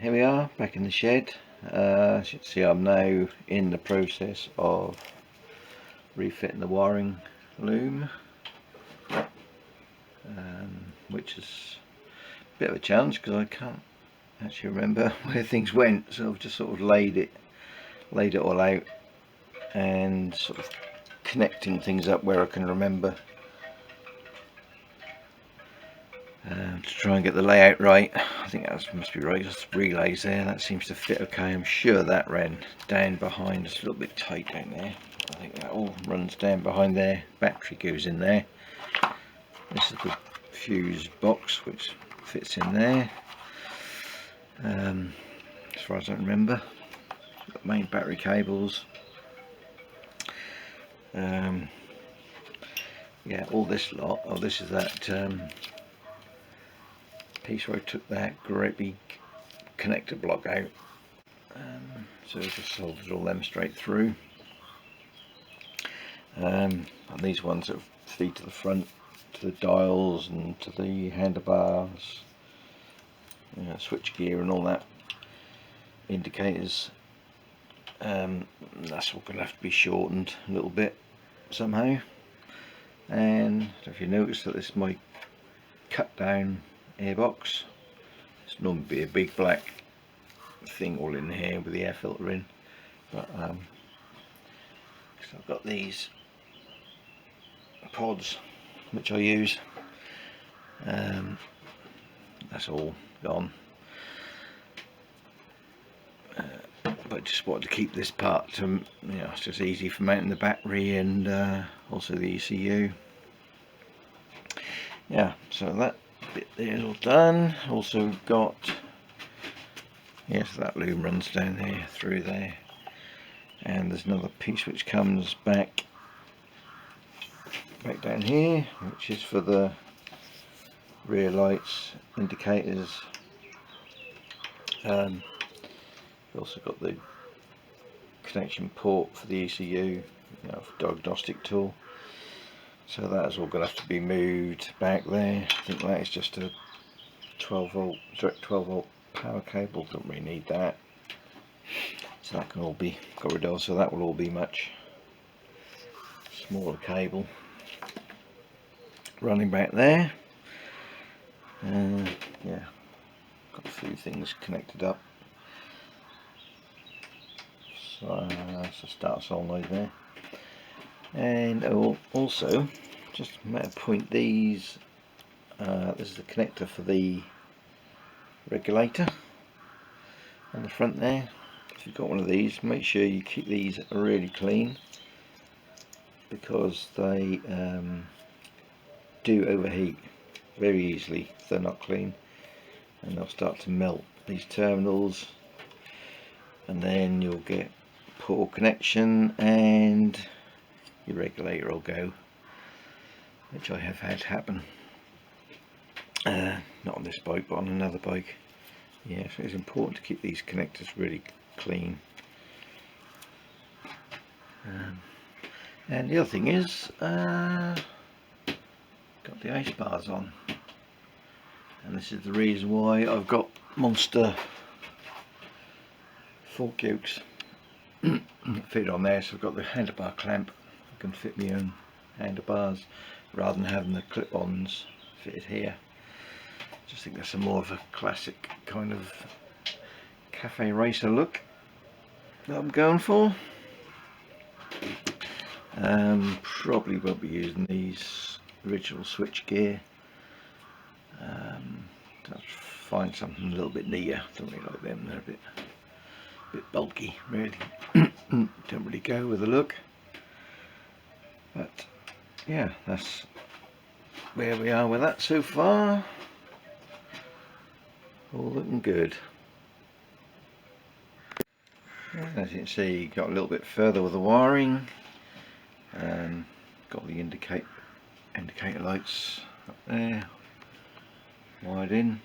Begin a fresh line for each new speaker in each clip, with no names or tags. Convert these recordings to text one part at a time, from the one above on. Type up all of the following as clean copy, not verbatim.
here we are back in the shed. As you can see, I'm now in the process of refitting the wiring loom, which is a bit of a challenge because I can't actually remember where things went, so I've just sort of laid it all out and sort of connecting things up where I can remember, to try and get the layout right. I think that must be right. There's relays there, that seems to fit okay. I'm sure that ran down behind, it's a little bit tight down there. I think that all runs down behind there. Battery goes in there. This is the fuse box which fits in there, as far as I remember. Got main battery cables. Yeah, all this lot. Oh, this is that piece where I took that great big connector block out, so it just solves all them straight through. And these ones that feed to the front, to the dials and to the handlebars, switch gear and all that, indicators. That's all going to have to be shortened a little bit somehow. And if you notice that this is my cut down airbox, it's normally be a big black thing all in here with the air filter in, but so I've got these pods which I use. That's all gone, but just wanted to keep this part to, it's just easy for mounting the battery and also the ECU. Yeah, so that bit there is all done. Also got, yes, that loom runs down there through there, and there's another piece which comes back down here, which is for the rear lights, indicators. We've also got the connection port for the ECU, for diagnostic tool. So that's all going to have to be moved back there. I think that is just a 12 volt, direct 12 volt power cable. Don't really need that, so that can all be got rid of. So that will all be much smaller cable running back there. Yeah, got a few things connected up. So that's a start solenoid there. And also, just a matter of point, these, this is the connector for the regulator on the front there. If you've got one of these, make sure you keep these really clean, because they do overheat very easily if they're not clean, and they'll start to melt these terminals, and then you'll get poor connection and your regulator will go, which I have had happen. Not on this bike, but on another bike. Yeah, so it's important to keep these connectors really clean. And the other thing is, got the ice bars on, and this is the reason why I've got monster fork yokes fit on there. So I've got the handlebar clamp, I can fit my own handlebars rather than having the clip-ons fitted here. Just think that's a more of a classic kind of cafe racer look that I'm going for. Probably won't be using these original switch gear. I'll find something a little bit neater. Don't really like them, they're a bit bulky really. Don't really go with the look, but yeah, that's where we are with that so far. All looking good. As you can see, got a little bit further with the wiring, got the indicator lights up there wired in.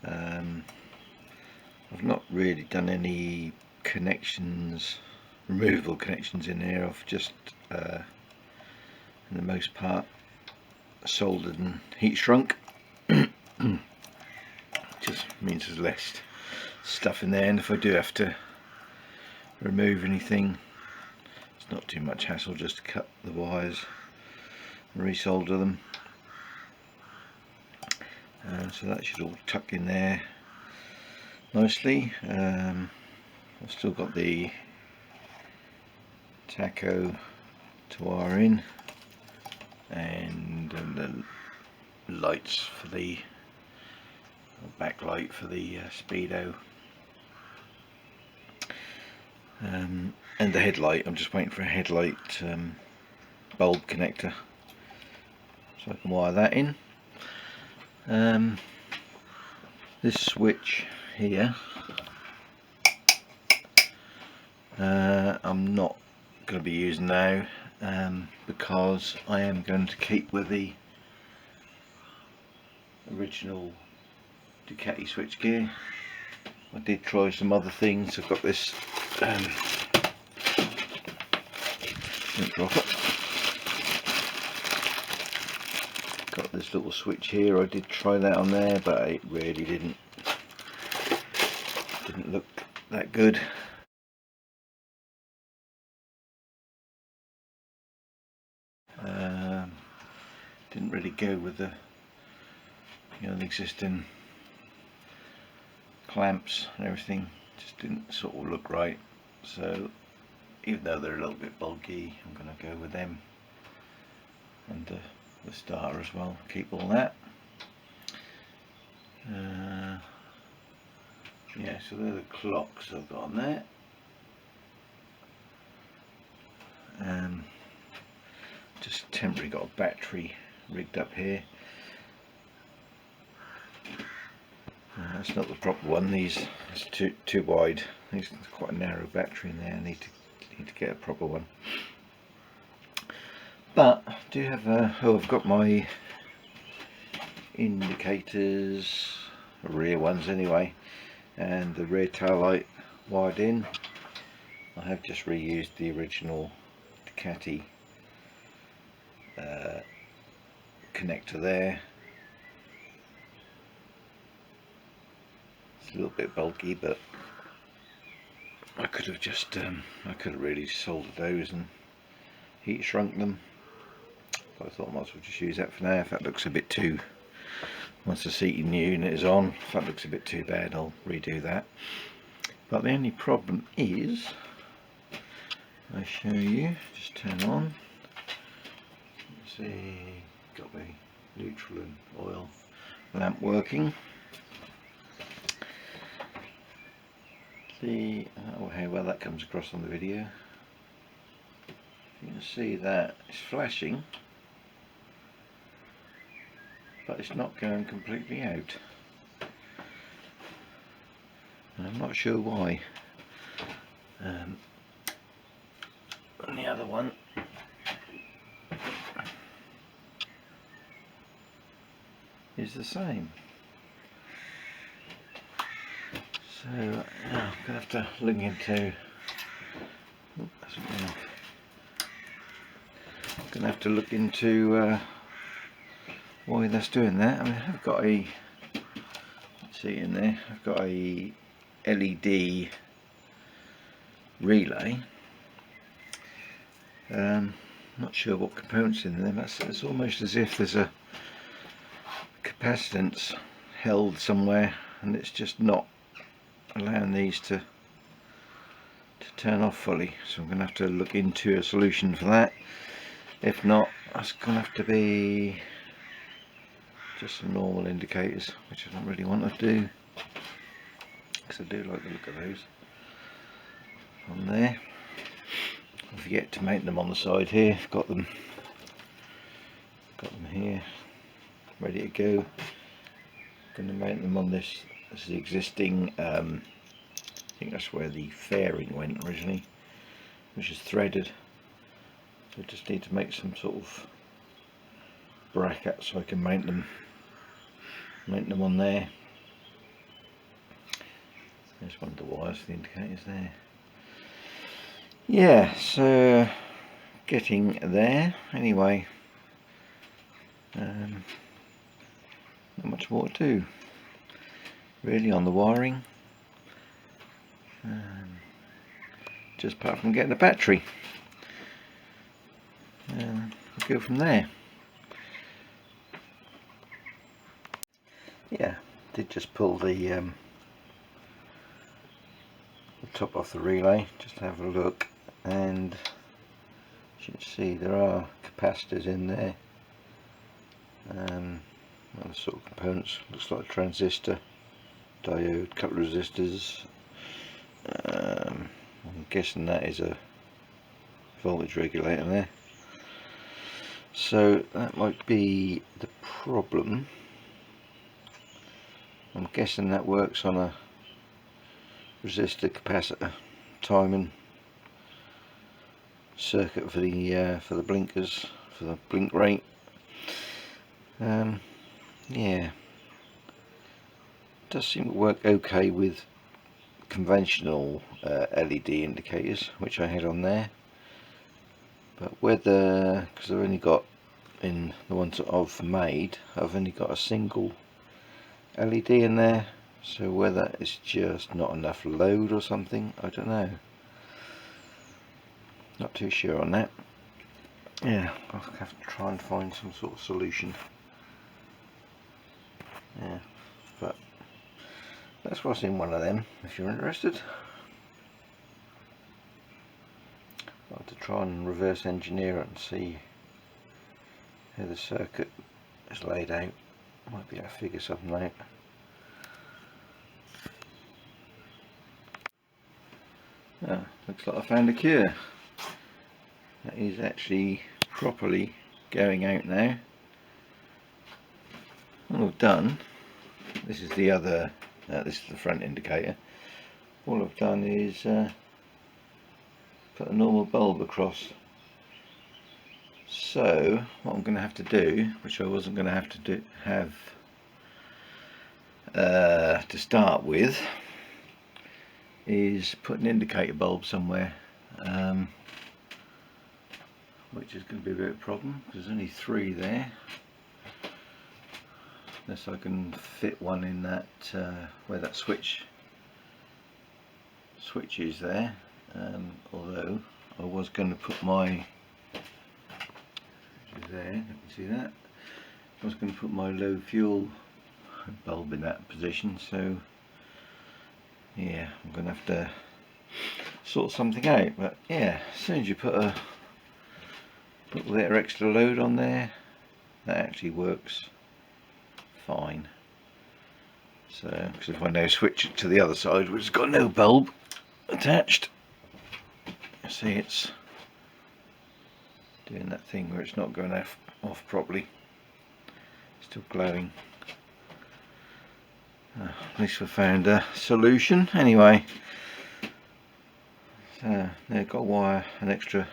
I've not really done any connections, removable connections in here. I've just in the most part soldered and heat shrunk. Just means there's less stuff in there, and if I do have to remove anything, it's not too much hassle just to cut the wires and resolder them. So that should all tuck in there nicely. I've still got the tacho to wire in, and the lights for the backlight for the speedo, and the headlight. I'm just waiting for a headlight bulb connector so I can wire that in. This switch here, I'm not going to be using now, because I am going to keep with the original Ducati switchgear. I did try some other things. I've got this don't drop it. Got this little switch here. I did try that on there, but it really didn't look that good. Didn't really go with the the existing clamps and everything. Just didn't sort of look right. So even though they're a little bit bulky, I'm going to go with them, and the starter as well. Keep all that. Yeah, so they're the clocks I've got on there. Just temporarily got a battery rigged up here. That's not the proper one. These it's too wide. There's quite a narrow battery in there. I need to get a proper one. But I do have I've got my indicators, rear ones anyway, and the rear tail light wired in. I have just reused the original Ducati connector there. It's a little bit bulky, but I could have just I could have really soldered those and heat shrunk them. But I thought I might as well just use that for now. If that looks a bit too, once the seating unit is on, if that looks a bit too bad, I'll redo that. But the only problem is, I show you, just turn on. Let's see, got the neutral and oil lamp working. See how well that comes across on the video. You can see that it's flashing, but it's not going completely out. And I'm not sure why. And the other one is the same. So I'm gonna have to look into. That's enough. I'm gonna have to look into why that's doing that. I mean, I've got a. Let's see in there. I've got a LED relay. Not sure what components in there. It's almost as if there's a capacitance held somewhere, and it's just not allowing these to turn off fully. So I'm going to have to look into a solution for that. If not, that's going to have to be just some normal indicators, which I don't really want to do, because I do like the look of those on there. I forget to mount them on the side here. I've got them here ready to go. I'm going to mount them on this. This is the existing, I think that's where the fairing went originally, which is threaded. So I just need to make some sort of bracket so I can mount them on there. There's one of the wires for the indicators there. Yeah, so getting there anyway. Not much more to do. really on the wiring, just apart from getting a battery. We'll go from there. Yeah, did just pull the top off the relay just to have a look, and as you can see there are capacitors in there, other sort of components. Looks like a transistor, diode, couple of resistors. I'm guessing that is a voltage regulator there, so that might be the problem. I'm guessing that works on a resistor capacitor timing circuit for the blinkers, for the blink rate. Yeah, does seem to work okay with conventional LED indicators which I had on there, but whether, because I've only got, in the ones that I've made, I've only got a single LED in there, so whether it's just not enough load or something, I don't know. Not too sure on that. Yeah, I'll have to try and find some sort of solution. Yeah, but that's what's in one of them, if you're interested. I'll have to try and reverse engineer it and see how the circuit is laid out. Might be able to figure something out. Oh, looks like I found a cure. That is actually properly going out now. All I've done, this is the other, this is the front indicator. All I've done is put a normal bulb across. So what I'm going to have to do, which I wasn't going to have to to start with, is put an indicator bulb somewhere, which is going to be a bit of a problem because there's only 3 there, unless I can fit one in that where that switch is there. Although I was going to put my, there, you can see that, I was going to put my low fuel bulb in that position, so yeah, I'm going to have to sort something out. But yeah, as soon as you put a little bit of extra load on there, that actually works fine. So, because if I now switch it to the other side, which has got no bulb attached, you see it's doing that thing where it's not going off properly, still glowing. At least we found a solution anyway. So they've got to wire an extra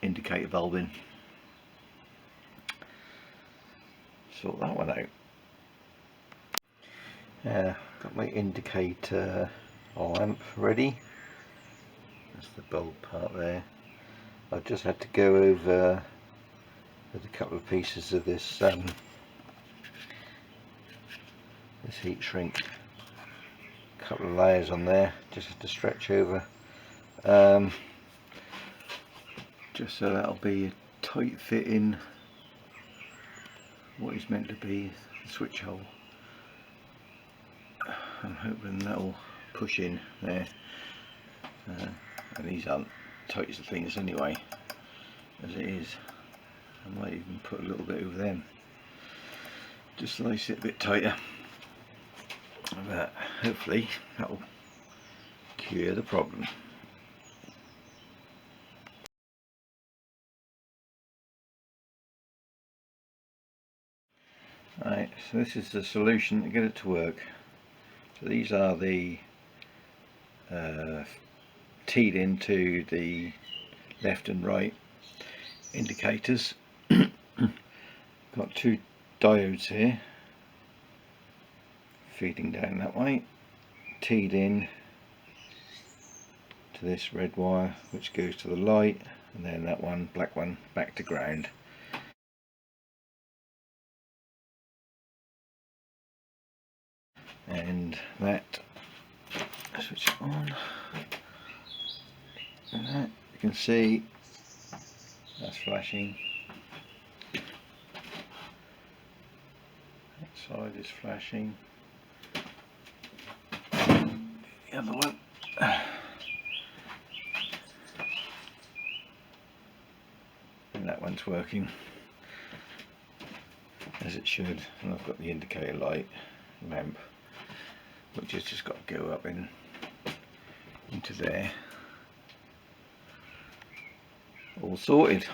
indicator bulb in. Sort that one out. Got my indicator lamp ready. That's the bulb part there. I've just had to go over with a couple of pieces of this this heat shrink, a couple of layers on there, just have to stretch over, just so that'll be a tight fit in what is meant to be the switch hole. I'm hoping that'll push in there, and these aren't tight as the things anyway as it is. I might even put a little bit over them just so they sit a bit tighter, but hopefully that will cure the problem. Right, so this is the solution to get it to work. So these are the teed into the left and right indicators. Got 2 diodes here feeding down that way, teed in to this red wire which goes to the light, and then that one, black one, back to ground. and that, switch it on, and that, you can see that's flashing, that side is flashing, the other one, and that one's working as it should. And I've got the indicator light lamp, which has just got to go up into there. All sorted.